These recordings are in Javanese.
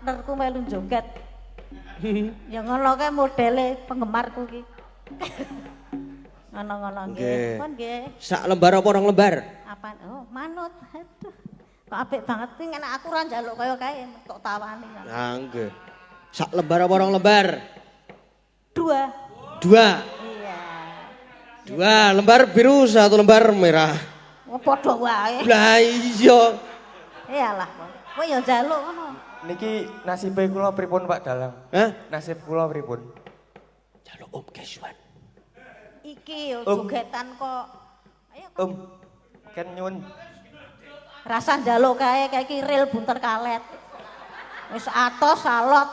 partnerku melu joget. Ya ngono kae modele penggemarku ki. Ngono-ngono nggih. Pun nggih. Sak lembar apa rong lembar? Apaan? Oh, manut. Aduh. Kok apik banget ki nek aku ora njaluk kaya kae tok tawani. Ah nggih. Sak lembar apa rong lembar? Dua. Iya. Dua lembar biru, satu lembar merah. Oh, padha wae. Lah iya. Iyalah. Kowe ya njaluk ngono. Niki nasibe kula pripun Pak Dalang? Hah? Nasib kula pripun? Jaluk Om Keswan. Iki yo jogetan kok. Ayo. Ken nyun. Rasa njaluk kae kae iki ril bunter kalet. Wis atos salot.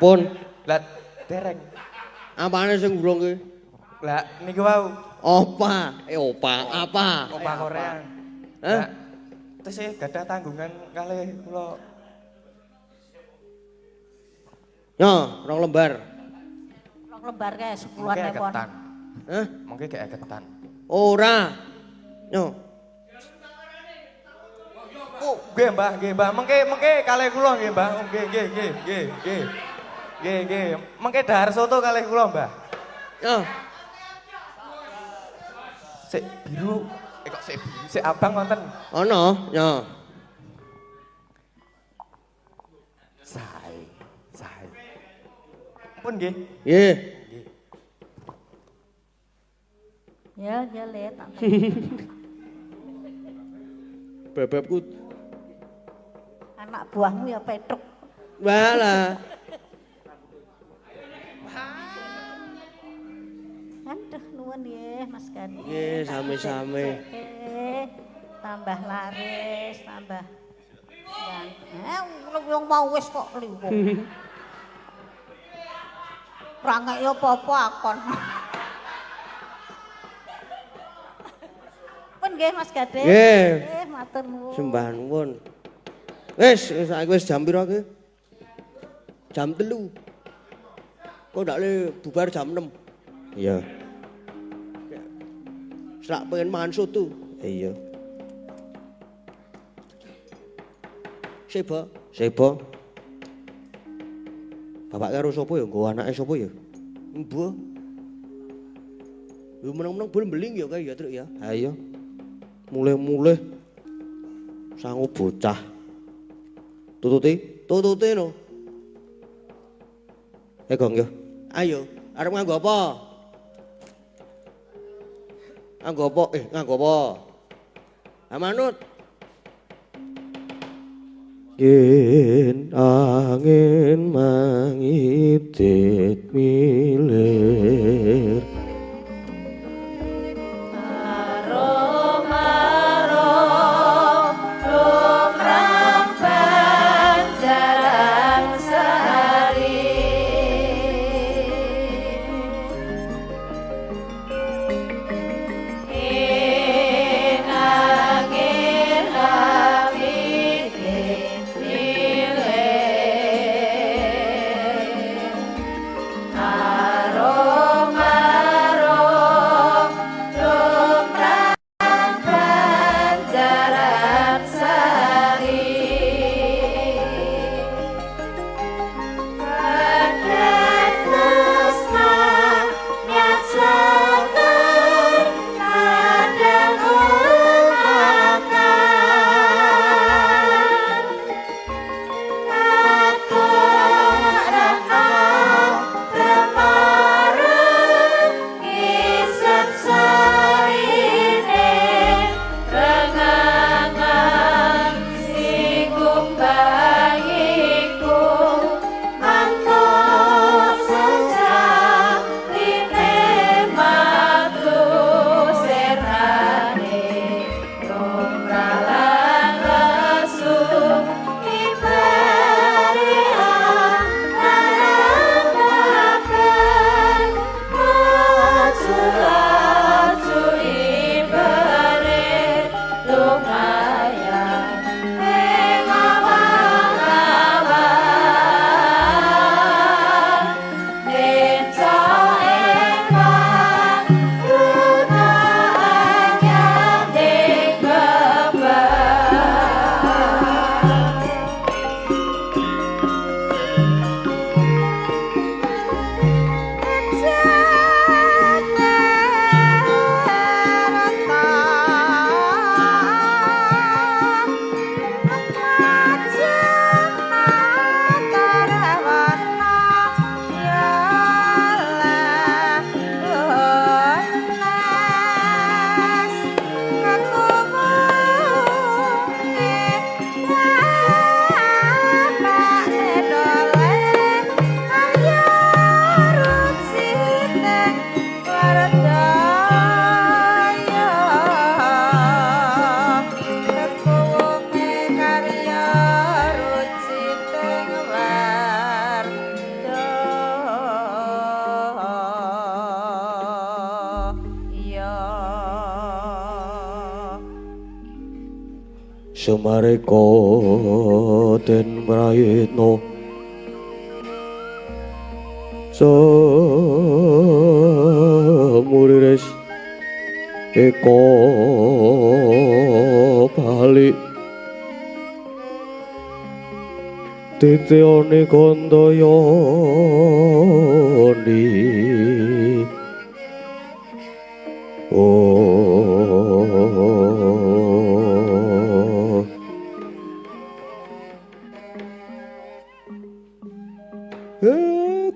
Pun. Lah dereng. Apane sing urung ki? Lah niku wau. Opa. Apa? Opa Korea. Hah? Terus gadah tanggungan kalih kula. Yo, rong lembar. Rong lembar kae 10-an lepon. Hah? Mungkin kayak ketan. Ora. Yo. Oh, nggih Mbah. Mengke kalih kula nggih Mbah. Nggih. Mengke dahar soto kalih kula Mbah. Yo. Sik biru. Kok sik biru, sik abang wonten. Ono, yo. Sae. Pun nggih. Nggih. Ya, Le. Bebebku Anak buahmu ya petruk. walah. Aduh, nuwun nggih Mas Gani. Nggih, sami-sami. Tambah laris, tambah wong mau wis kok liwung. Ora ngeki apa-apa akon. Pun nggih Mas Gade. Nggih. Matur nuwun. Sembah nuwun. Wis saiki wis jam pira ki? Jam 3. Kok ndak le bubar jam 6. Iya. Sak pengen mangan soto. Iya. Seba. Bapak karo sapa ya? Nggo anake sapa ya? Mbah. Yo meneng-meneng bol mbeling ya kae ya, Truk ya. Ha iya. Mulih-mulih sangu bocah. Tutute no. Gong yo. Ayo, arep nganggo apa? Nganggo apa? Ha manut. Yen angin mangidit milir Semareka den prayitna semuriris eko balik titione kandayani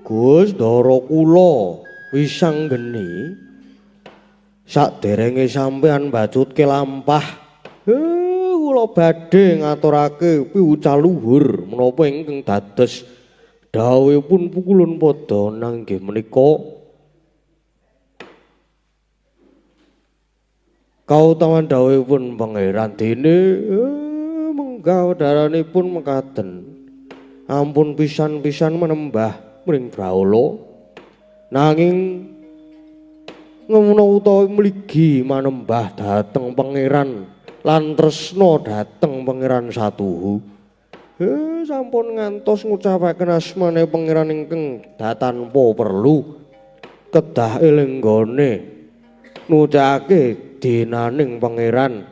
Gus Ndara kula wisanggeni saderenge sampean mbacutke lampah kula badhe ngaturake piwucal luhur menapa ingkang dados dawuhipun pukulun pada nanggih menika kautaman dawuhipun pangeran dene menggah daranipun mekaten ampun pisan-pisan menembah mring brahala nanging ngemuna utawi mligi manembah dhateng pangeran lan tresna dhateng pangeran satuhu sampun ngantos ngucapaken asmane pangeran ingkang datanpa perlu kedah eling nggone nucake dinaning pangeran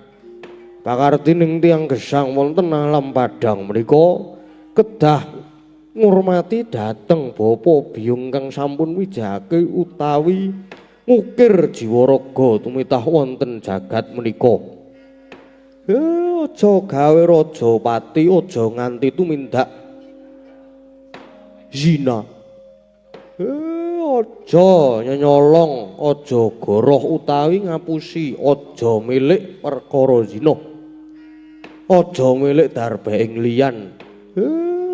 pakartining tiyang gesang wonten alam padang menika kedah ngurmati dhateng bapa biyung kang sampun wijake utawi ngukir jiwa raga tumitah wonten jagat menika. Aja gawe raja pati, aja nganti tumindak zina. Aja nyolong, aja goroh utawi ngapusi, aja milik perkara zina. Aja milik darbe ing liyan.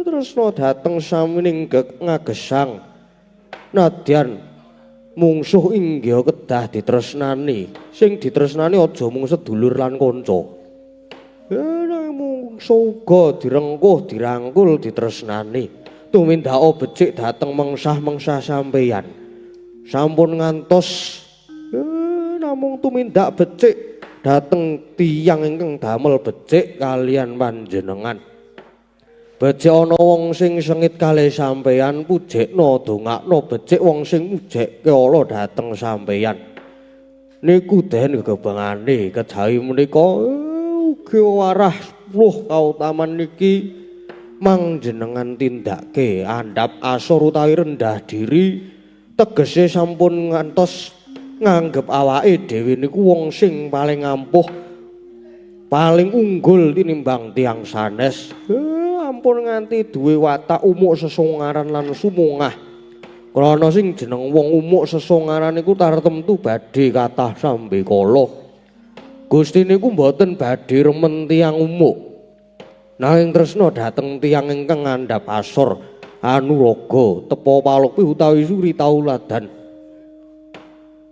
Tresna dhateng samining ngagesang nadyan mungsuh inggih kedah ditresnani sing ditresnani aja mung sedulur lan kanca mungsuh uga direngkuh dirangkul ditresnani tumindaka becik dhateng mengsah-mengsah sampeyan sampun ngantos namung tumindak becik dhateng tiyang ingkang damel becik kalian panjenengan. Becik ana wong sing sengit kalih sampeyan pujekna dongakna becik wong sing mujekke ala dhateng sampeyan. Niku den gegebangane kejawi menika ugi warah 10 kautaman niki mangjenengan tindake andhap asor utawi rendah diri tegese sampun ngantos nganggep awake dhewe niku wong sing paling ampuh paling unggul tinimbang tiyang sanes. Ampun nganti duwe watak umuk sesongaran lan sumungah. Krana sing jeneng wong umuk sesongaran niku tartemtu badhe kathah sambe kala. Gusti niku mboten badhe remen tiyang umuk. Nanging tresna dhateng tiyang ingkang ngandhap asor, anuraga, tepa palukpi utawi suri tauladan.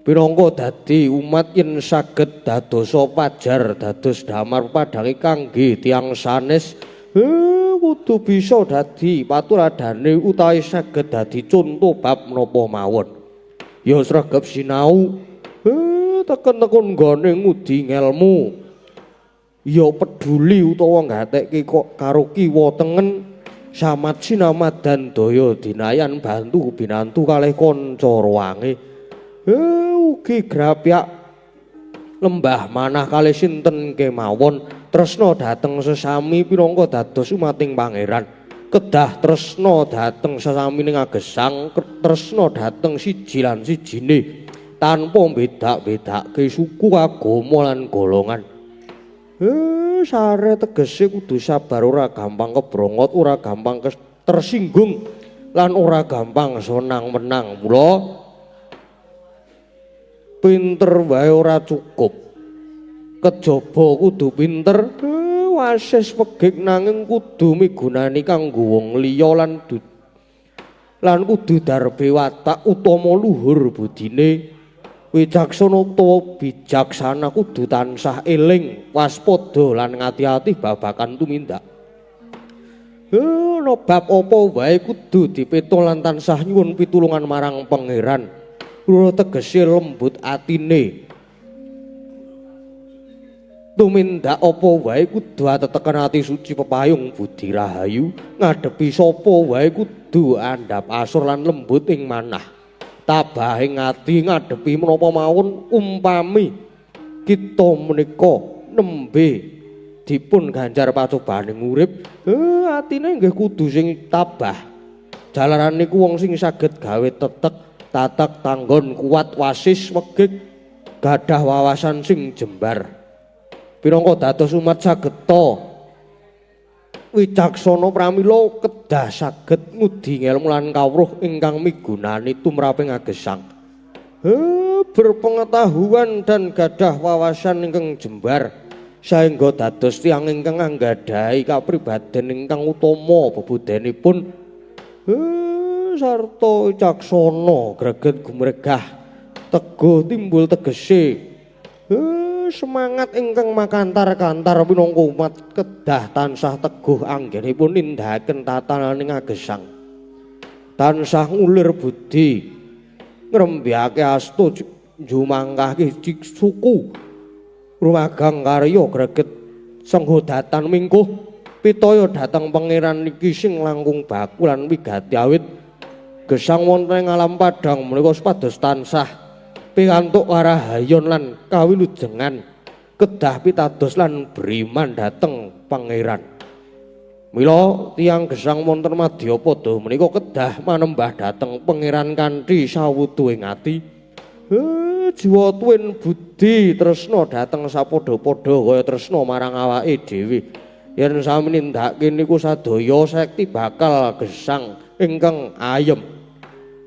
Pirangga dadi umat yen saged dadosa pajar dados damar padange kangge tiyang sanes kudu bisa dadi paturadane utawi saged dadi conto bab menapa mawon. Ya sregep sinau teken-teken nggone ngudi ngelmu. Ya peduli utawa ngatekke karo kiwa tengen samat sinamat dan daya dinayan bantu binantu kalih kanca ruwange. Ugi grapyak lembah manah kalih sinten kemawon tresna dhateng sesami pirangga dados umating pangeran kedah tresna dhateng sesamining agesang tresna dhateng siji lan sijine tanpa bedak-bedake suku agama lan golongan sare tegese kudu sabar ora gampang kebrongot ora gampang tersinggung lan ora gampang senang-menang mula pinter wae ora cukup kejaba kudu pinter wasis pegik nanging kudu migunani kanggo wong liya lan kudu darbe watak utama luhur budine wicaksana utawa bijaksana kudu tansah eling waspada lan ngati-ati babagan tumindak ana bab apa wae kudu dipeta lan tansah nyuwun pitulungan marang pangeran. Kula tegese lembut atine. Tumindak apa wae kudu atetekan ati suci pepayung budi rahayu, ngadepi sapa wae kudu andhap asor lan lembut ing manah. Tabahing ati ngadepi menapa mawon umpami kita menika nembe dipun ganjar pacobaning urip, atine nggih kudu sing tabah. Jalaran niku wong sing saged gawe tetek, tatak tanggon kuat wasis wegik gadah wawasan sing jembar. Pirangka dados umat sageta wicaksana pramila kedah saged ngudi ngelmu lan kawruh ingkang migunani tumraping agesang. Berpengetahuan dan gadah wawasan ingkang jembar saengga dados tiyang ingkang anggadhahi kapribaden ingkang utama bebudenipun sarta wicaksana greget gumregah teguh timbul tegese semangat ingkang makantar-kantar minangka umat kedah tansah teguh anggenipun nindakaken tatananing agesang, tansah ngulir budi ngrembiyake astu jumangkahke suku rumagang karya greget senggodatan mingkuh pitaya dhateng pangeran niki sing langkung baku lan wigati awit gesang wonten ing alam padang menika supados tansah pikantuk warahayon lan kawilujengan kedah pitados lan beriman dhateng pangeran. Mila tiyang gesang wonten Madyapada menika kedah manembah dhateng pangeran kanthi sawutuing ati. Jiwa tuwin budi tresna dhateng sapadha-padha kaya tresna marang awake dhewe. Yen sami nindakake niku sadaya sekti bakal gesang ingkang ayem.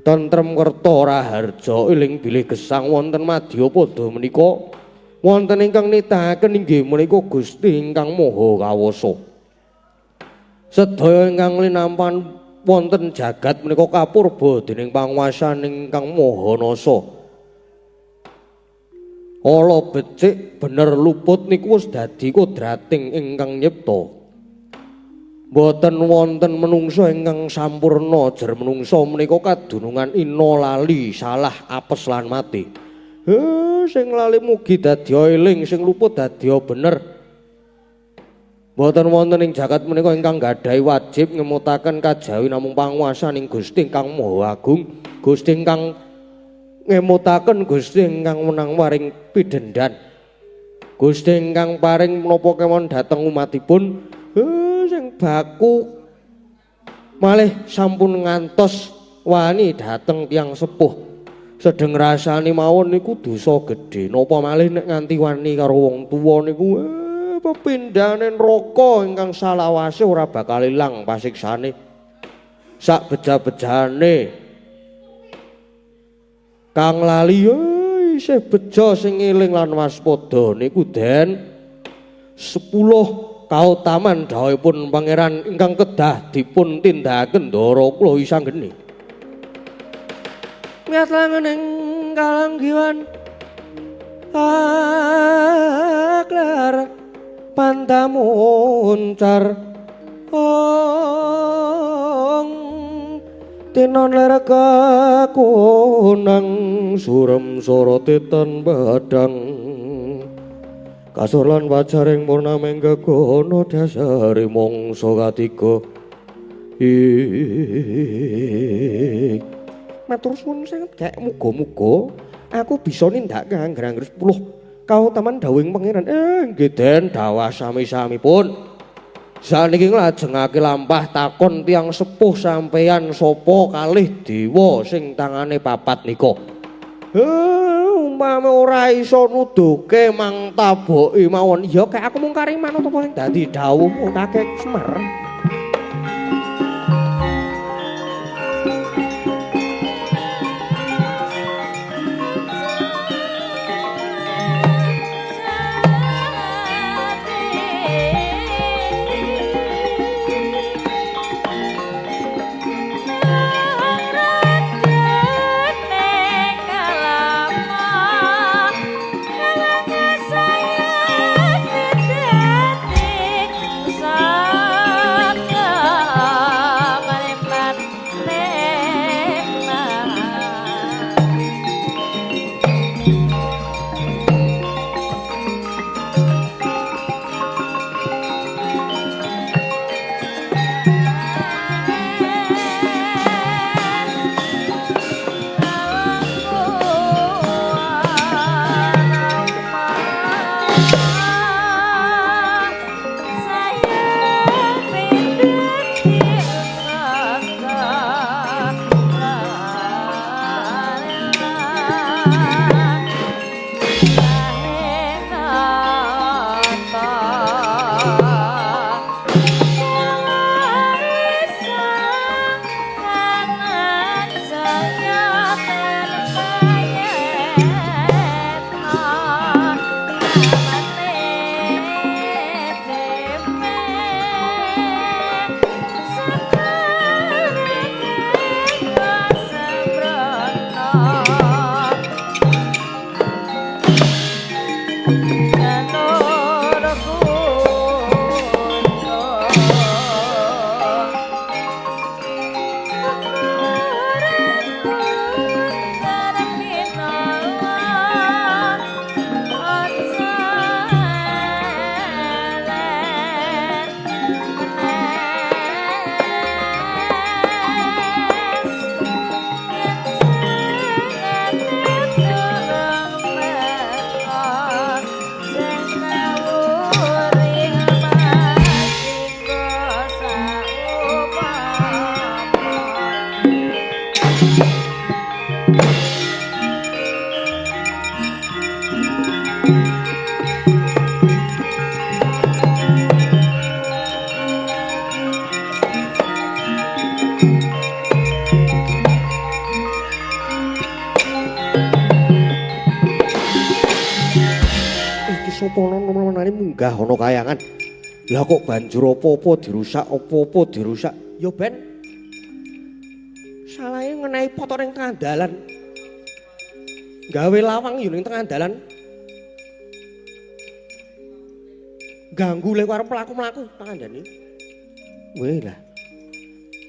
Tentrem kerta raharja eling bilih gesang wonten Madyapada menika wonten ingkang nitahaken inggih menika Gusti ingkang Maha Kawasa. Sedaya ingkang linampan wonten jagat menika kapurba dening panguwasan ingkang Maha Nasa. Ala becik bener luput niku wis dadi kodrating ingkang nyipta. Boten wonten menungso ingkang sampurna jar menungso menika kadunungan ina lali salah apes lan mati. Sing lali mugi dadi eling, sing luput dadi bener. Boten wonten ing jagat menika ingkang gadhahi wajib ngemutaken kajawi namung panguwasaning Gusti ingkang Maha Agung, Gusti ingkang ngemutaken, Gusti ingkang menang waring pidendhan. Gusti ingkang paring menapa kemawon dhateng umatipun sing baku malih sampun ngantos wani dhateng tiyang sepuh. Sedeng rasane mawon niku dosa gedhe. Napa malih nek nganti wani karo wong tuwa niku pepindhane neraka ingkang salawase ora bakal ilang pasiksane. Sak beja-bejane kang lali isih beja sing eling lan waspada niku den 10 kautaman dawuhipun pangeran ingkang kedah dipun tindakaken ndara kula wisanggeni. Ngatlangening kalanggiwan aklar pantamuncar tinon ler kakunang surem sorotetan badang kasur lan wajaring purnaming gegono dasari mangsa katiga. Matur suwun sanget gek muga-muga aku bisa nindakaken angger-angger 10 kautaman dawuhing pangeran. Nggih den dawah sami-samipun. Saniki nglajengake lampah takon tiyang sepuh sampeyan sapa kalih dewa sing tangane papat nika. Umpame ora iso nuduhke mang taboki mawon ya kek aku mung kariman apa sing dadi dawuh akeh Semar. Sopo-sopo munggah ana kayangan. Lah kok banjur apa-apa dirusak. Ya Ben. Salahe ngenehi foto ning tengah dalan. Gawe lawang yo ning tengah dalan. Ganggu lek arep mlaku-mlaku tangandane. Weh lah.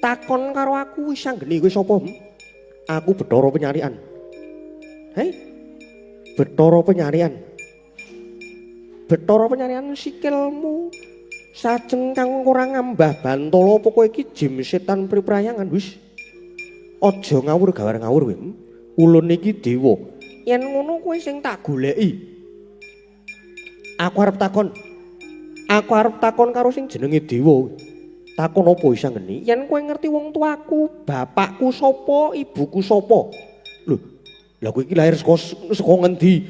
Takon karo aku wis anggeni kowe sapa? Aku Bathara Penyarian. Hei. Bathara Penyarian. Bathara Penyarian sikilmu sajeng kang ora ngambah bantala apa kowe iki jim setan priprayangan wis. Aja ngawur gawar ngawur kowe. Ulun iki dewa. Yen ngono kowe sing tak goleki. Aku arep takon karo sing jenenge dewa. Takon apa wis ngeni? Yen kowe ngerti wong tuaku, bapakku sapa, ibuku sapa? Lho, lah kowe iki lahir saka ngendi?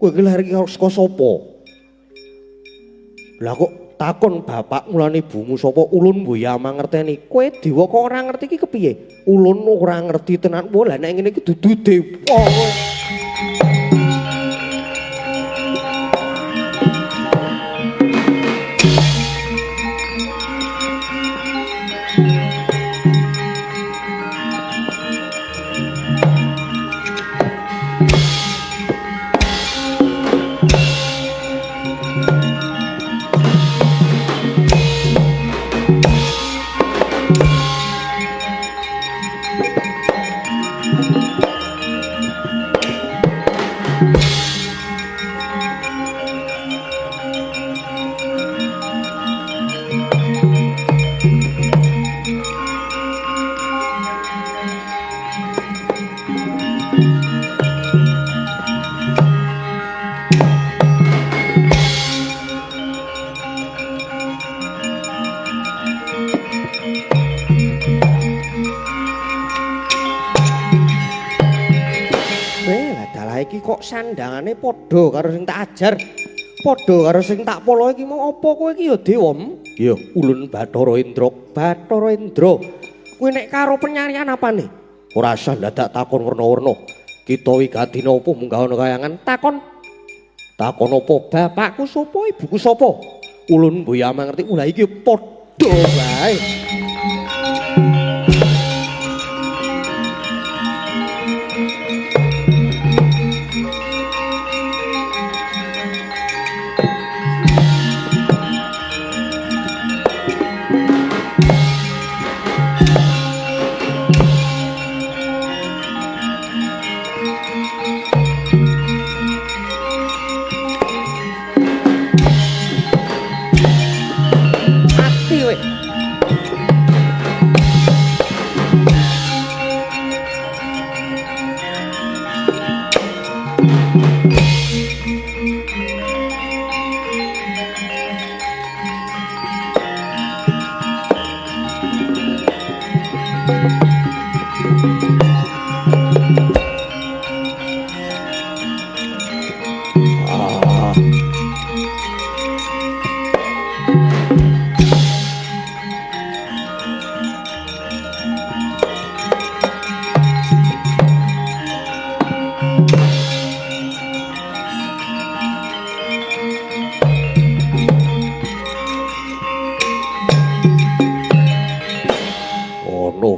Kowe iki lahir saka sapa? Lah kok takon bapak mulane ibumu sapa? Ulun mboya mangerteni. Kowe dewa kok ora ngerti iki kepiye? Ulun ora ngerti tenan. Wah, lah nek ngene iki dudu dewa. Sandangane padha karo sing tak ajar. Padha karo sing tak polo iki mau apa kowe iki ya dewa? Ya, ulun Bathara Indra. Bathara Indra. Kowe nek karo penyarian apane? Ora usah dadak takon werna-werna. Kita wigadine apa munggah ana kayangan? Takon apa? Bapakku sapa, ibuku sapa? Ulun mboya mangerti. Lah iki padha wae.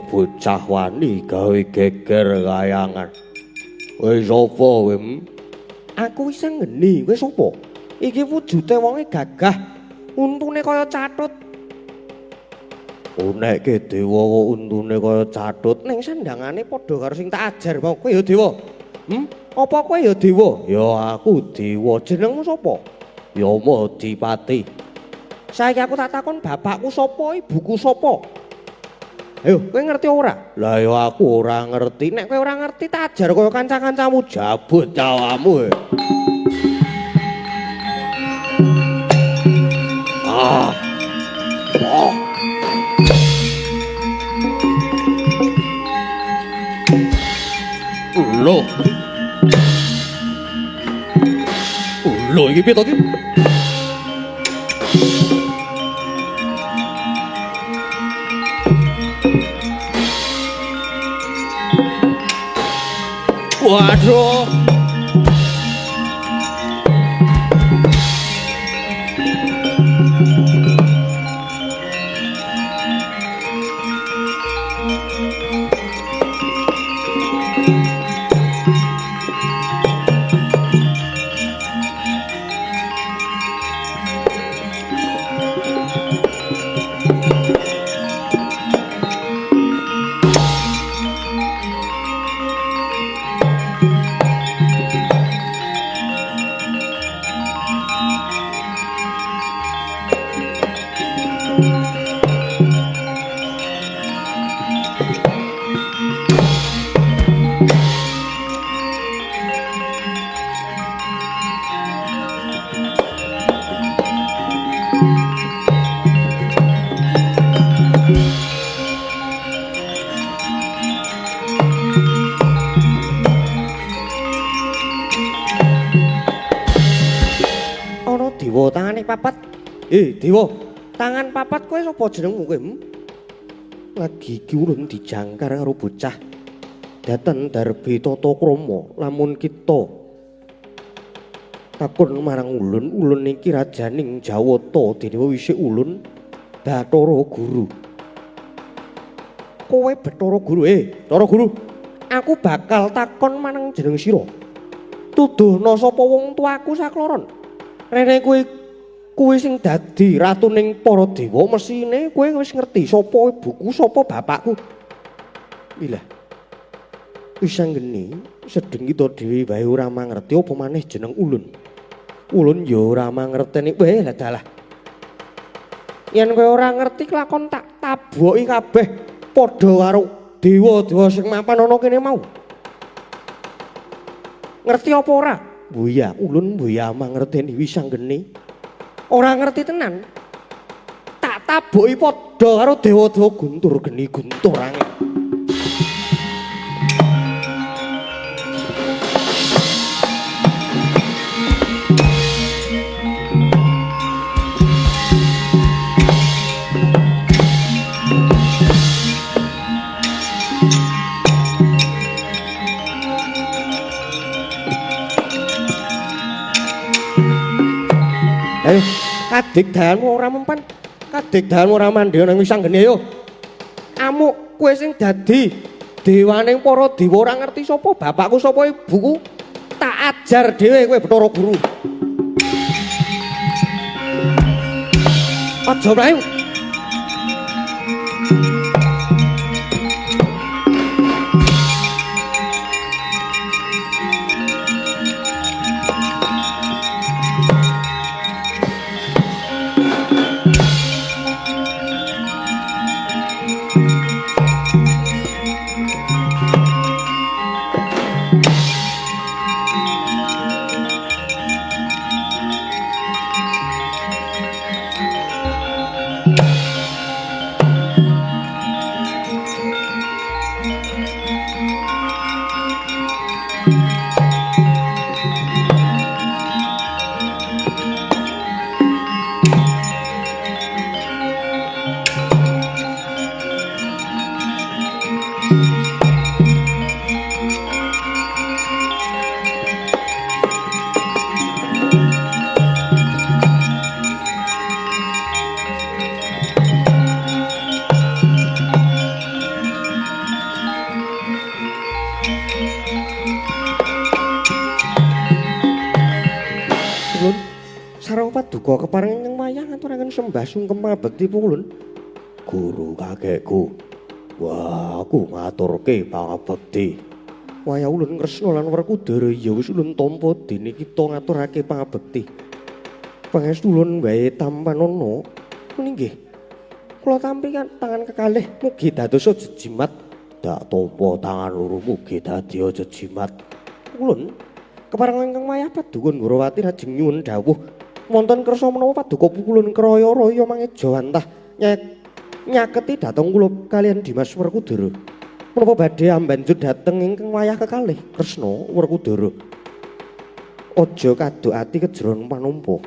Bocah wani gawe geger kayangan. Kowe sapa kowe? Aku wis ngeni, kowe sapa? Iki wujude wonge gagah, untune kaya catut. Nek ke dewa kok untune kaya catut, ning sandangane padha karo sing tak ajar. Kowe ya dewa? Apa kowe ya dewa? Ya aku dewa. Jenengmu sapa? Yama Dipati. Saiki aku tak takon bapakku sapa, ibuku sapa? Ayo, kowe ngerti ora? Lah ya aku ora ngerti. Nek kowe ora ngerti tak ajar kaya kanca-kancamu jabut cawamu. Lho. Lho iki piye to iki? Waduh. Dewa tangane papat. Dewa, tangan papat kowe sapa jenengmu kowe? Lagi iki ulun dijangkar karo bocah. Daten darbe tata krama lamun kita takon marang ulun iki rajaning Jawata dene wisik ulun Bathara Guru. Kowe Bathara Guru, Bathara Guru. Aku bakal takon manang jeneng sira. Tuduhna sapa wong tuaku sakloron? Rene kowe sing dadi ratuning para dewa mesine kowe wis ngerti sapa ibuku sapa bapakku. Ilah. Wis anggene sedeng kita dhewe wae ora mangerti apa maneh jeneng ulun. Ulun ya ora mangerteni wae lah dalah. Yen kowe ora ngerti kelakon tak taboki kabeh padha karo dewa-dewa sing mapan ana kene mau. Ngerti apa ora? Buya, ulun buya mangerteni wis anggene. Ora ngerti tenan. Tak taboki padha karo dewa-dewa guntur geni guntur angin. Ayo, kadik dahanmu ora mempan. Kadik dahanmu ora mandhe nang wisanggene ayo. Amuk kowe sing dadi dewaning para dewa ora ngerti sapa bapakku sapa ibuku. Tak ajar dhewe kowe Bathara Guru. Aja mlayu. Paduka kepareng ing wayah ngaturaken sembah sungkem bekti pulun. Guru kakekku. Wah, aku ngaturke pangabekti. Wayah ulun Kresna lan Werkudara ya wis ulun tampa dene kita ngaturake pangabekti. Pangestu ulun wae tampanana. Nggih. Kula tampi tangan kekalih mugi dadosa jejimat. Dak tampa tangan loro mugi dadi jejimat. Ulun kepareng ingkang wayah Paduka Ndrawati lajeng nyuwun dawuh wonten kersa menawa Paduka Pukulun kraya-raya mangeja wantah nyaketi dhateng kula kaliyan Dimas Werkudara. Menapa badhe ambanjut dhateng ingkang wayah kekalih Kresna Werkudara. Aja kaduk ati kejron panumpa.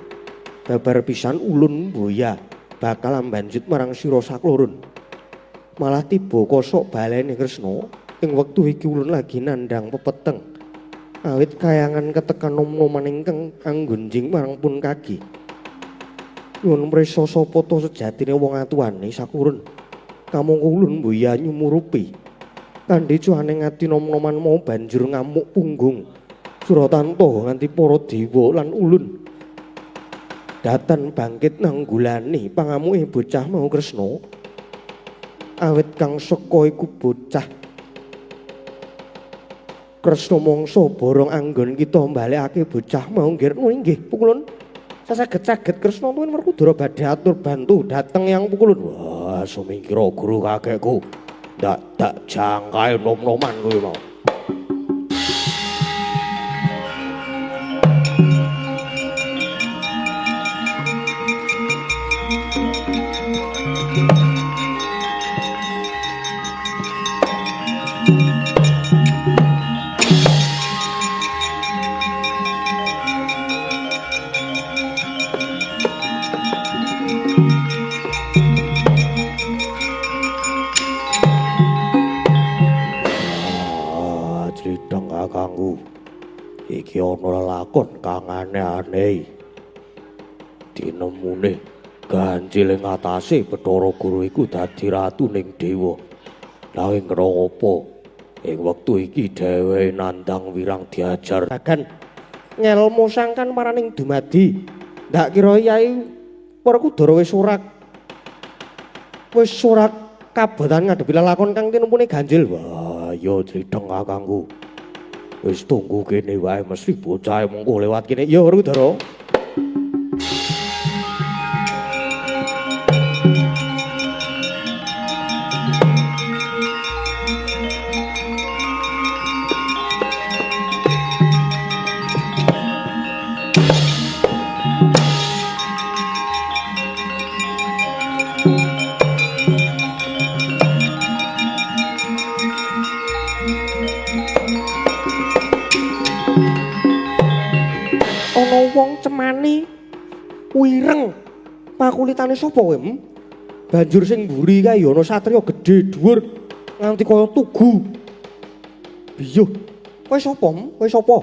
Babar pisan ulun mboya bakal ambanjut marang sira sakloron. Malah tiba kosok balene Kresna ing wektu iki ulun lagi nandhang pepeteng. Awit kayangan ketekan nom-noman ingkang anggunjing marang pun kagi. Nyuwun prisa sapa to sejatine wong atuwane sakloron. Kamangka ulun mboya nyumurupi. Kandhe cuane ngati nom-noman mau banjur ngamuk punggung. Suratanto nganti para dewa lan ulun datan bangkit nanggulani pangamuke bocah mau Kresna. Awit kang seka iku bocah Kresna mangsa borong anggon kita mbalekake bocah mau nggih pukulun. Sasaget-saget Kresna tuwin Werkudara badhe atur bantu dhateng yang pukulun. Wah, sumingkira guru kakekku. Tak jangkae nom-noman kuwi mau. Kakangku, iki ana lelakon kang aneh-aneh. Dinemune ganjil ing atase Bathara Guru iku dadi ratu ning dewa. Nanging kenapa ing wektu iki dheweke nandhang wirang diajar bagan ngelmu sangkan maraning dumadi. Ndak kira Yai Werkudara wis ora kabotan ngadepi lelakon kang tinemune ganjil. Wah, ya criteng kakangku. Wis tunggu kene wae mesti bocah mengko lewat kene. Ya Werkudara. Wong cemani wireng pakulitane sapa kowe? Banjur sing mburi kae ya ana satriya gedhe dhuwur nganti kaya tugu. Biyuh, kowe sapa? Kowe sapa?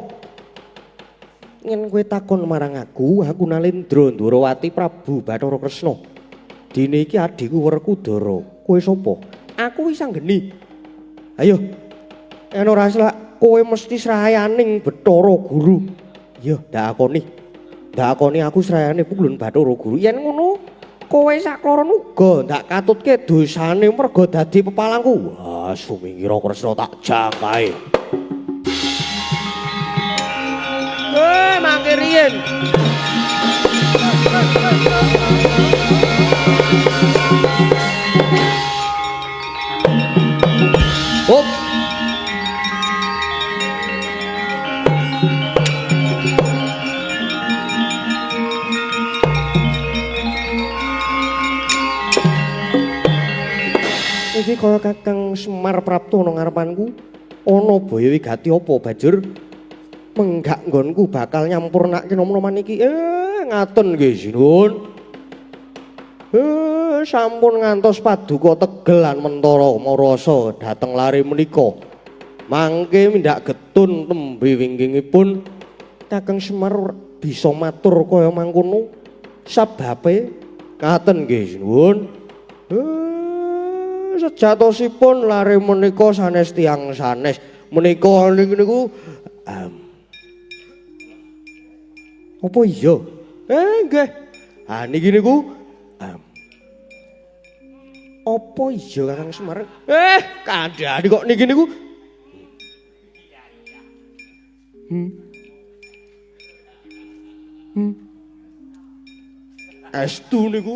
Yen kowe takon marang aku Nalendra Ndrawati Prabu Bathara Kresna. Dene iki adhiku Werkudara. Kowe sapa? Aku wis anggeni. Ayo. Yen ora selak kowe mesti srayaning Bathara Guru. Yo, ndak akoni aku srayane Pukulun Bathara Guru. Yen ngono, kowe sakloron uga ndak katutke dosane merga dadi pepalangku. Wah, sumingkira Kresna tak jangkae. Mangke riyen. Hop. Iki kaya Kakang Semar Prapto nang ngarepanku. Ana baya wigati apa banjur menggak nggonku bakal nyampurnake nom-noman iki. Ngaten nggih sinuwun. Sampun ngantos paduka tegel lan mentara marasa dhateng lare menika. Mangke mindak getun tembe winggingipun Kakang Semar bisa matur kaya mangkono. Sababe ngaten nggih sinuwun. Sejatosipun lare menika sanes tiyang sanes. Menika niku apa iya? Nggih. Niki niku apa iya Kakang Semar? Kandhane kok niki niku. Estu niku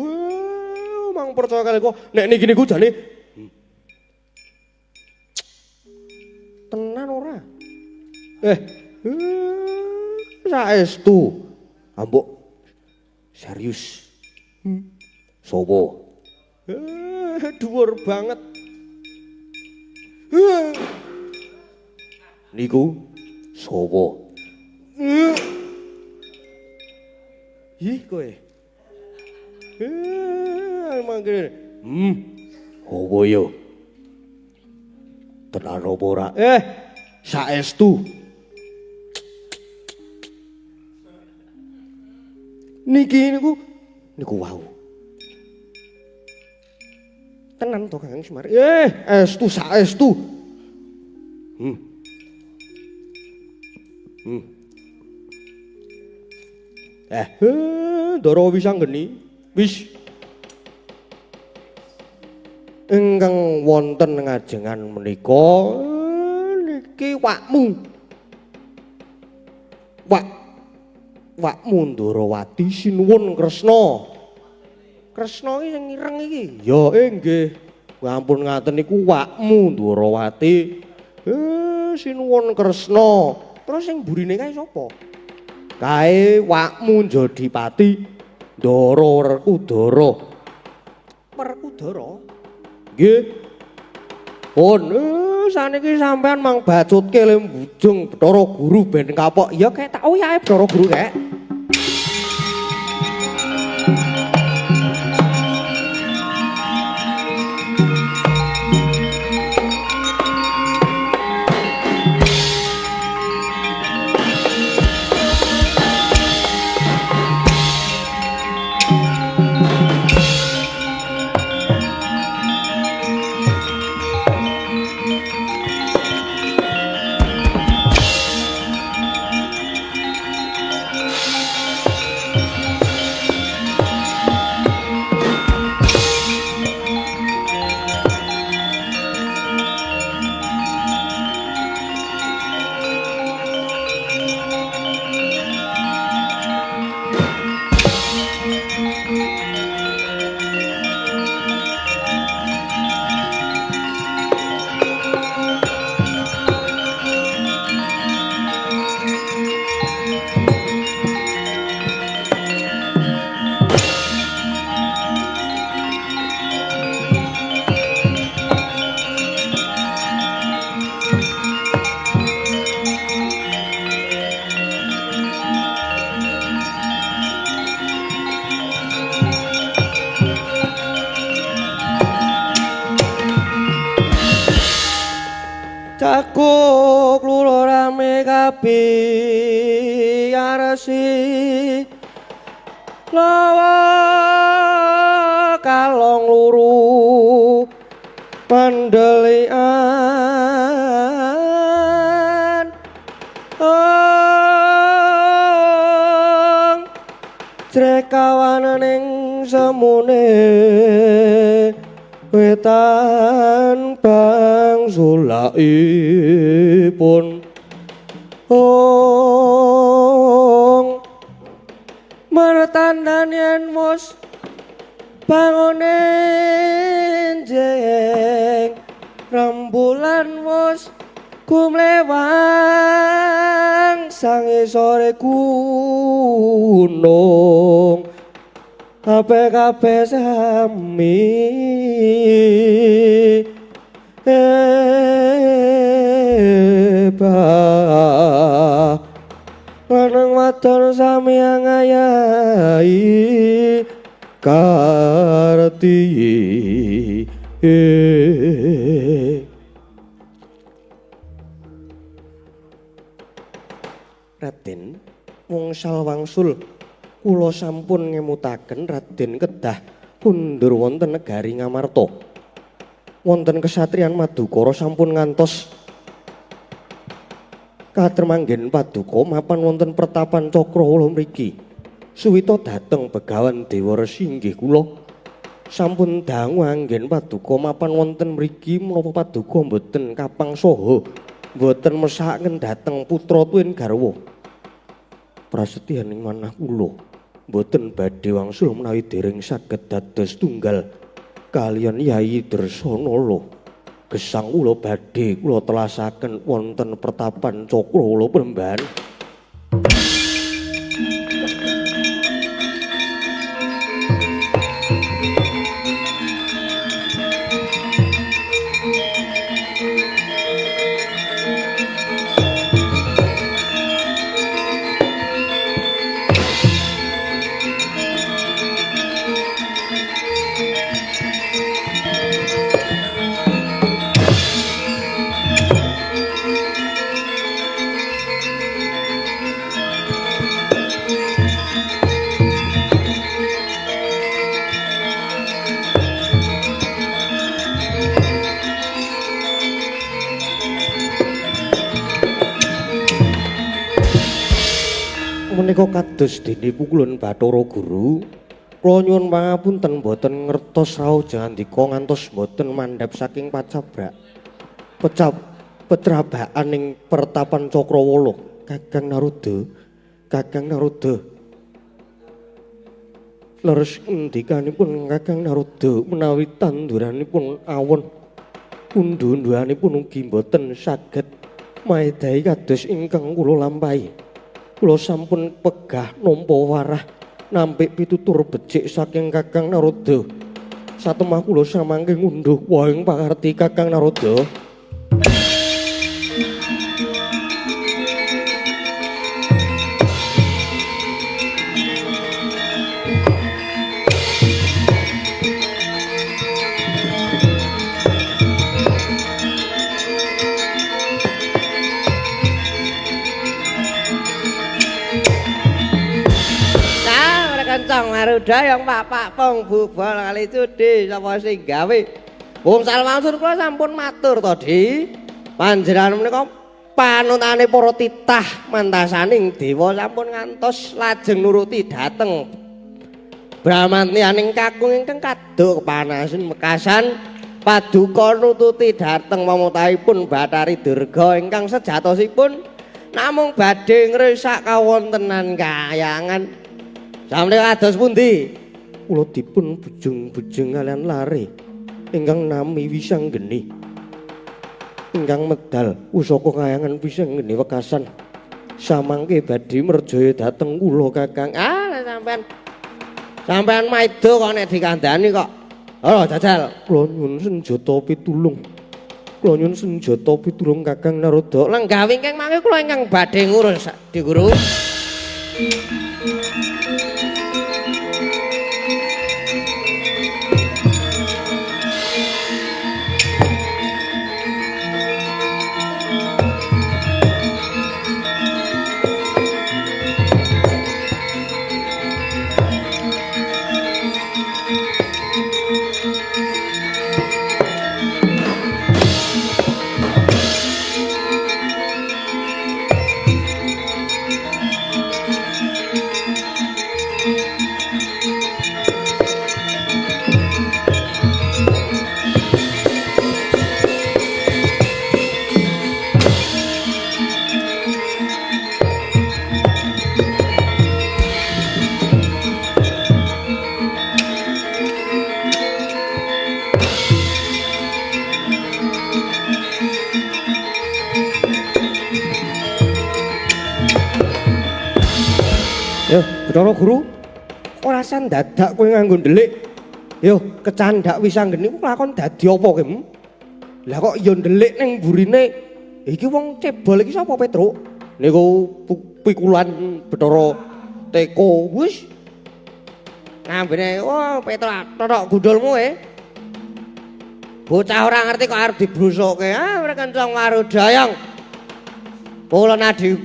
mang percaya kali kok nek niki niku jane tenan ora? Saestu. Ambok serius. Sopo? Dhuwur banget. Niku sapa? Ih kowe. Mangkene. Apa yo? Tenan apa ora? Saestu. Niku wau. Tenan to Kang Semar. Estu saestu. Ndara wis anggeni. Wis. Ingkang wonten ngajengan menika niki wakmu. Wakmu Ndarawati sinuwun Kresna. Kresna iki sing ireng iki. Ya nggih. Ampun ngaten niku wakmu Ndarawati. Sinuwun Kresna. Terus sing burine kae sapa? Kae wakmu Jodipati Ndara Werkudara. Werkudara? Nggih. Pun saniki sampean mang bacutke lembujung Bathara Guru ben kapok. Ya kek tak uyahe Bathara Guru kek. Cakuk loro rame kapiyarsi lawa kalong luru pandelian Trekawan ning semune wetan bangsulaipun martandan yen mus bangunen jeng rembulan mus kumlewang sange sore gunung kabeh sami lanang wadon sami ngayahi karti Raden wungsal wangsul kula sampun ngemutaken Raden kedah kundur wonten negari Ngamarta. Wonten kesatriyan Madukara sampun ngantos katremanggen paduka mapan wonten pertapan Cakrawala mriki. Suwita dhateng Begawan Dewa Resi inggih kula sampun dangu anggen paduka mapan wonten mriki menapa paduka mboten kapang saha mboten mesakaken dhateng putra tuwin garwa. Prasetyaning manah kula mboten badhe wangsul menawi dereng saged dados tunggal kaliyan Yai Dresanala. Gesang kula badhe kula telasaken wonten pertapan Cakrawala Prambahan. Menika kados dene pukulan Bathara Guru. Kula nyuwun pangapunten boten ngertos rawuh jangandika ngantos boten mandhap saking pacabrak. Petrabakan ing pertapan Cakrawala. Kakang Narada, Kakang Narada. Leres ngendikanipun Kakang Narada menawi tanduranipun awon. Undu-unduhanipun ugi boten saged maedhahi kados ingkang kula lampahi. Kula sampun pegah nampa warah nampik pitutur becik saking Kakang Narada. Satemah kula samangke ngunduh wahing pangarti Kakang Narada. Kencang Maruda yang Pak Pong bubal kali cudi sapa sing gawe. Wong salmangsur kula sampun matur to, Di. Panjenengan menika panutane para titah mantasaning dewa sampun ngantos lajeng nuruti dhateng Bramantianing kakung ingkang kaduk kepanasan mekasan paduka nututi dhateng pamutahipun Bathari Durga ingkang sejatosipun namung badhe ngresak kawontenan kayangan. Sampe kados pundi? Kula dipun bujung-bujung kalian lare ingkang nami Wisanggeni. Ingkang medal usaka kayangan Wisanggeni wekasan. Samangke badhe merjaya dhateng kula Kakang. Sampean maido kok nek dikandhani kok. Oh, jajal. Kula nyuwun senjata pitulung. Kula nyuwun senjata pitulung Kakang Narada. Lenggawe ingkang mangke kula ingkang badhe ngurus, Di Guru. Bathara Guru, ora sandadak kowe nganggo ndelik. Yo, kecandak Wisanggeni ku lakon dadi apa kowe? Lah kok ya ndelik ning burine. Iki wong cebol iki sapa, Petruk? Niku pikulan Bathara Teko. Wis. Ngambene, oh Petruk, totok gundulmu Bocah ora ngerti kok arep dibrusukke. Kencang Marudayang. Kula nadi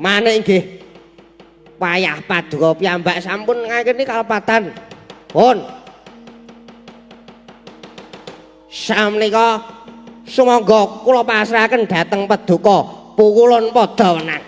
manik nggih. Payah paduka piyambak sampun ngakeni kalepatan. Pun. Samnika sumangga kula pasrahaken dhateng paduka pukulun padha wenang.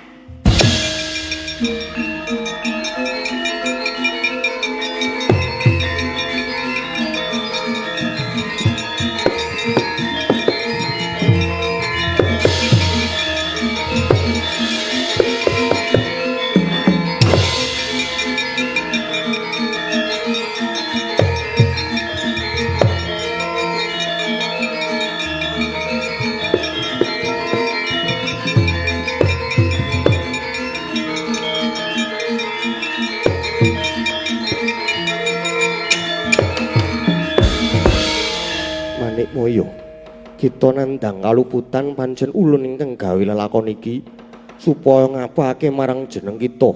Moyo kita nandang kaluputan pancen ulun ingkang gawe lelakon iki supaya ngapakake marang jeneng kita.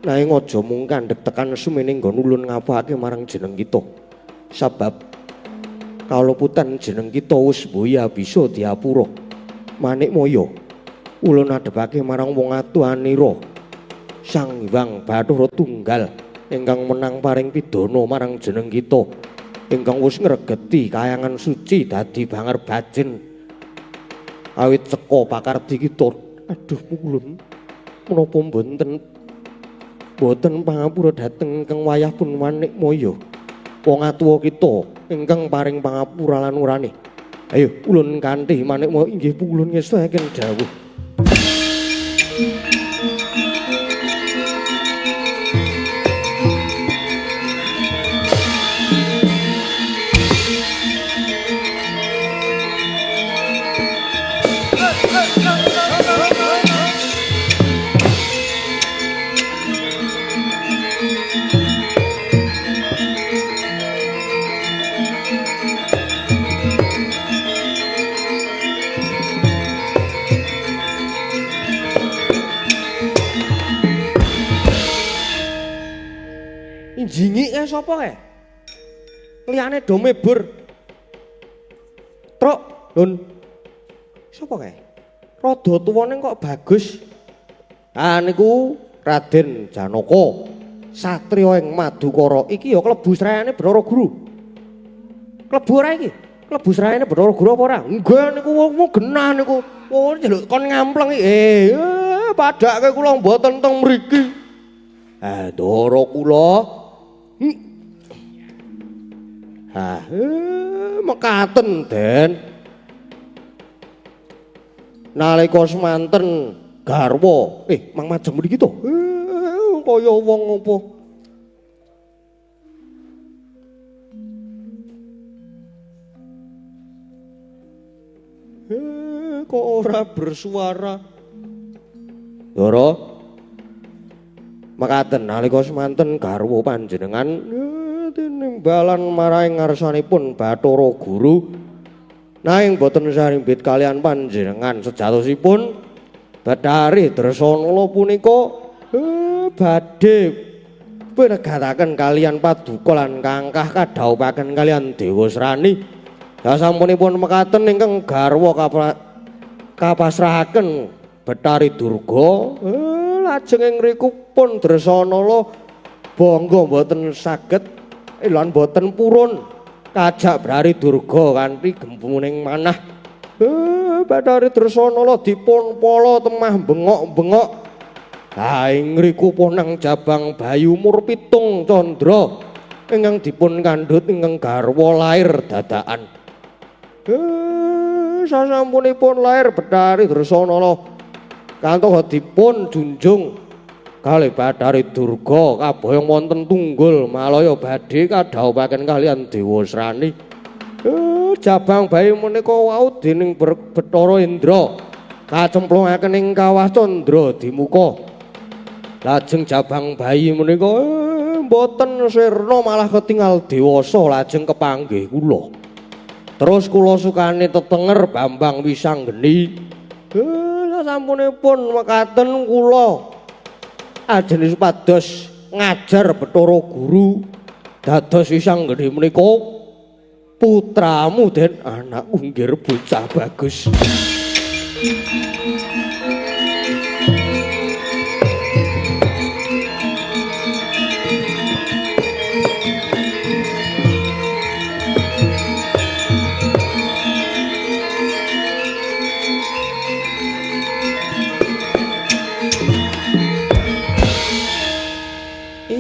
Nanging aja mung kandhek tekan sumene nggon ulun ngapakake marang jeneng kita. Sebab kaluputan jeneng kita wis boya bisa diapura. Manik moyo ulun adhepake marang wong atuhanira Sang Hyang Bathara Tunggal ingkang menang paring pidana marang jeneng kita. Ingkang wis ngregeti kayangan suci dadi banger bajen awit seka pakardi kita. Aduh ulun menapa mboten boten pangapura dhateng ingkang wayah pun manik moyo. Wong atuwa kita ingkang paring pangapura lan urane. Ayo ulun kanthi manik moyo inggih pulun ngestakaken dawuh. Jingi kae sapa kae? Liyane do mebur. Truk, Lun. Sapa kae? Rada tuwane kok bagus. Ah niku Raden Janaka. Satriya ing Madukara. Iki ya klebu srayane Bathara Guru. Klebu ora iki? Klebu srayane Bathara Guru apa ora? Enggak niku wong genah niku. Oh njaluk kon ngampleng iki. Padhake kula mboten teng mriki. Ndara kula mekaten Den. Nalika semanten garwa, Mang Majeng mriki to. Kaya wong apa? Kok ora bersuara? Ndara mekaten nalika semanten garwa panjenengan tinimbalan marang ngarsanipun Bathara Guru nanging boten sarimbit kalian panjenengan sejatosipun Bathari Dresanala punika badhe penegataken kalian Paduka lan kangkah kadhawuhaken kalian Dewa Srani. Sasampunipun mekaten ingkang garwa kapasrahaken Bathari Durga lajeng ing mriku pun Dresanala bangga boten saged lan boten purun kajak Bathari Durga kanthi gempuning manah. Bathari Dresanala dipun pala temah bengok-bengok. Ha ing mriku ponang jabang bayu umur 7 candra ingkang dipun kandhut ingkang garwa lair dadakan. Sasampunipun lair Bathari Dresanala kantos dipun junjung kalih Bathari Durga kaboyong wonten tunggul malaya badhe kadhawuhaken kalian Dewa Srani. Jabang bayi menika wau dening Bathara Indra kacemplungaken ing kawah candra dimuka. Lajeng jabang bayi menika mboten sirna malah ketingal dewasa lajeng kepanggih kula. Terus kula sukane tetenger Bambang Wisanggeni. Sasampunipun mekaten kula ajeng supados ngajar Bathara Guru dados Wisanggeni menika putramu Den anakku nggih bocah bagus.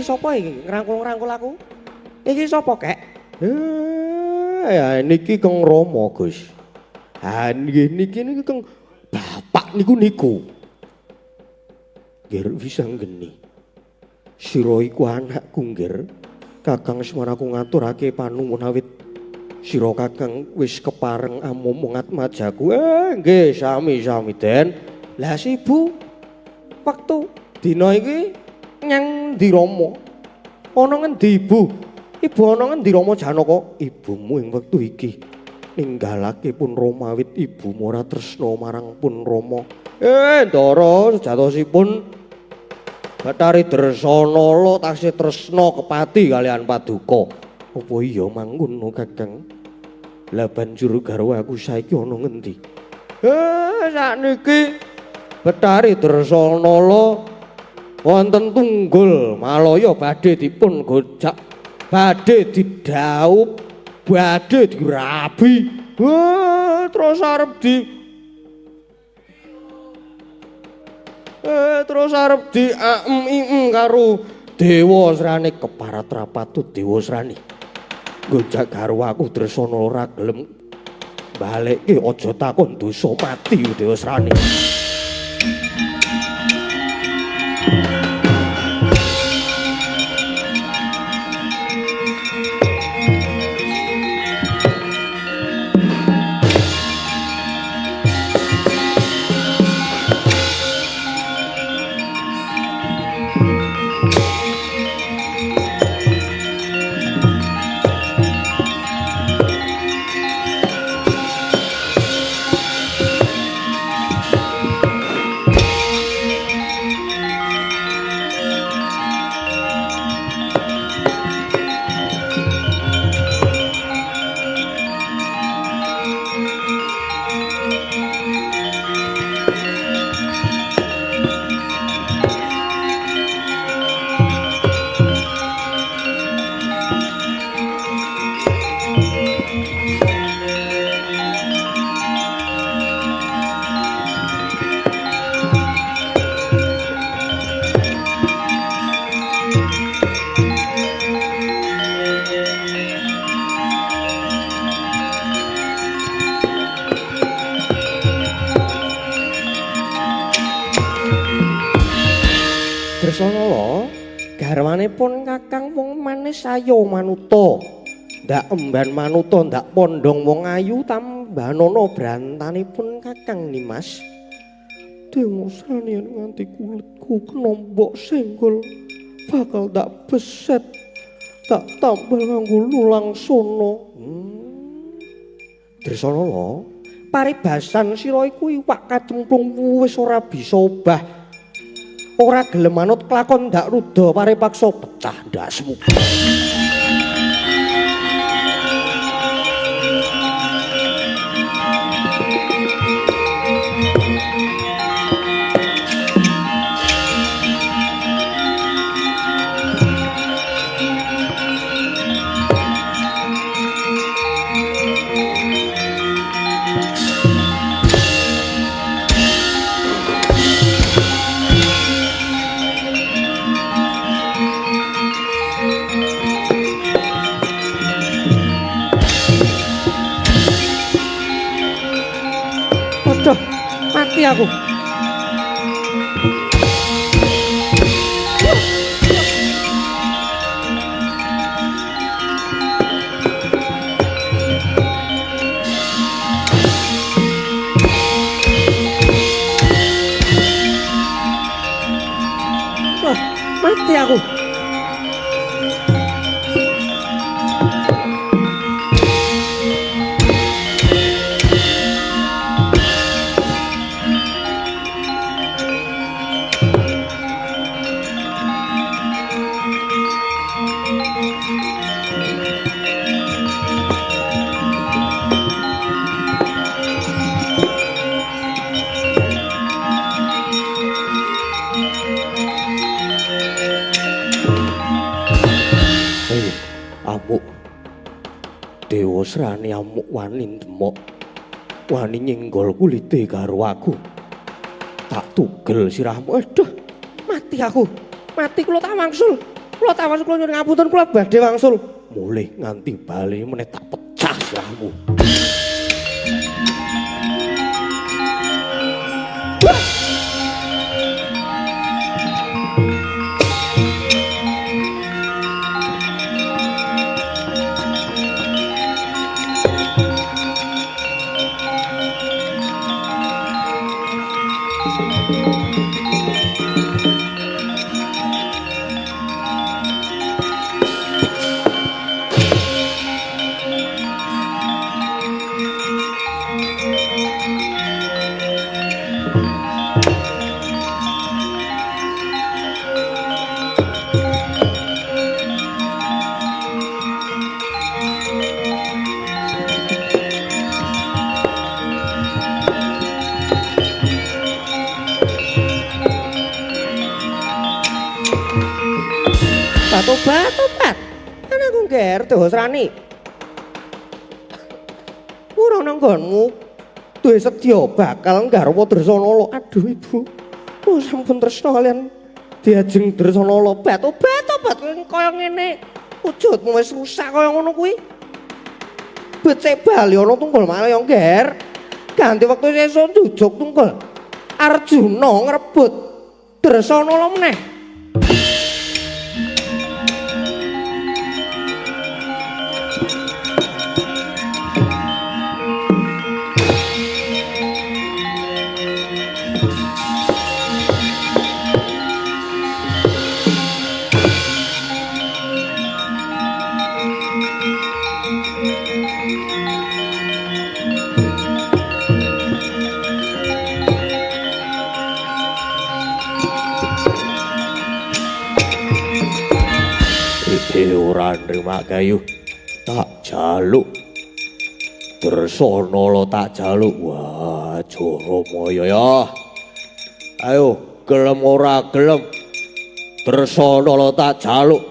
Sapa iki ngrangkul-ngrangkul aku? Iki sapa kek? Ya niki Kang Rama, Gus. Ha niki Kang bapak niku. Nggih Wisanggeni. Sira iku anakku nggih. Kakang Semanaku ngaturake panuwun awit sira Kakang wis kepareng amomong atmajaku. Nggih sami-sami Den. Lah Ibu wektu dina iki nyang ndi Rama? Ana ngendi Ibu? Ibu ana ngendi Rama Janaka? Ibumu ing wektu iki ninggalake pun Rama awit ibumu ora tresna marang pun Rama. Ndara sejatosipun Bathari Dresanala taksih tresna kepati kalian Paduka. Apa iya mangkono Kakang? Lah banjur garwaku saiki ana ngendi? Sakniki Bathari Dresanala wonten tunggul malaya badhe dipun gojak, badhe didhaup, badhe dirabi. Terus arep di Lho, Terus arep di karo Dewa Srani keparat rapatu Dewa Srani. Gonjak garwaku Dresana ora gelem balekke aja takon dosa mati Dewa Srani. Dresana garwanipun Kakang wong manis ayo manuta. Ndak emban manuta ndak pondhong wong ayu tambanana brantanipun Kakang Nimas. Dewa Srani nganti kulitku kena mbok senggol bakal tak beset tak tambal nganggo lulangsana. Dresana paribasan sira iku iwak kacemplung wis ora bisa obah. Ora gelem manut kelakon ndak ruda paripaksa pecah ndasmu. Mati aku. Mati aku. Dewa Srani amuk wani ndemok, wani nyenggol kulite karo aku. Tak tugel sirahmu, aduh, mati aku, mati kula tak wangsul, kula nyuwun ngapunten kula badhe wangsul. Mulih nganti bali meneh tak pecah sirahmu. Tobat. Kan aku ngger Dewa Srani. Ora nang nggonmu. Duwe sedya bakal nggarwa Dresana. Aduh Ibu. Kula sampun tresna kalian Diajeng Dresana lobat obat kaya ngene. Wujudmu wis rusak kaya ngono kuwi. Becik bali ana tunggal malah yo ngger. Ganti wektu sesuk njujuk tunggal. Arjuna ngrebut Dresana meneh. Ora nrima kayu tak jaluk Dresana lo tak jaluk wah Joramaya ya ayo gelem ora gelem Dresana lo tak jaluk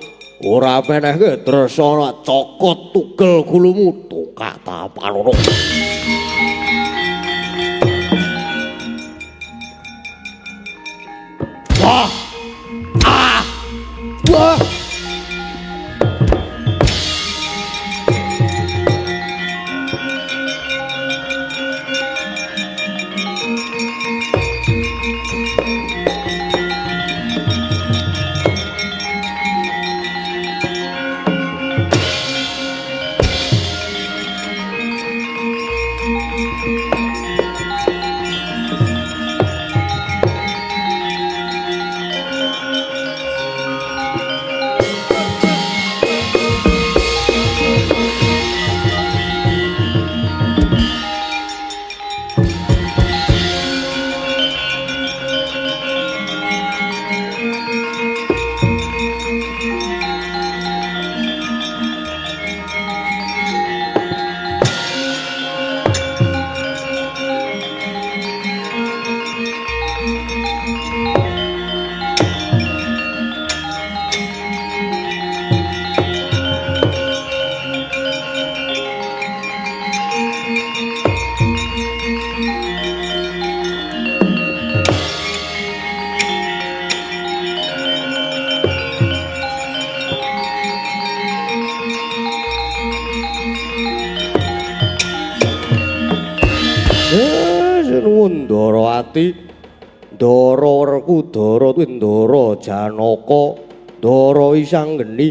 ora menehke Dresana cokot tugel gulumu tukak tapanono wah wah Ndara ati Ndara werku Ndara Ndara Janaka Ndara Wisanggeni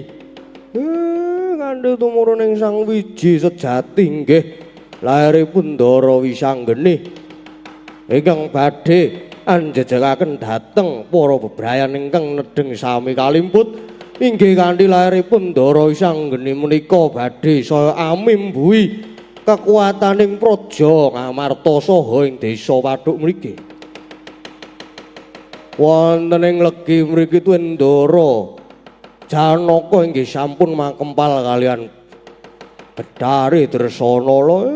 kandhe tumurun ing Sang Wiji sejati nggih lairipun Ndara Wisanggeni ingkang badhe anjejengaken dhateng para bebrayan ingkang nedheng sami kalimput inggih kanthi lairipun Ndara Wisanggeni menika badhe saya amimbuhi kekuataning praja Ngamarta saha ing desa Waduk mriki. Wonten ing legi mriki Ndara Janaka inggih sampun makempal kalian Bedhari Dresana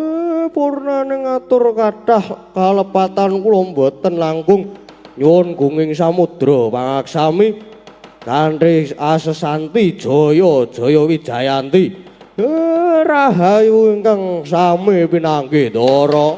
purnane ngatur kathah kalepatan kula mboten langkung nyuwun gunging samudra pangaksami kanthi asesanti Jaya Jaya Wijayanti. Rahayu ingkang sami pinanggih Ndara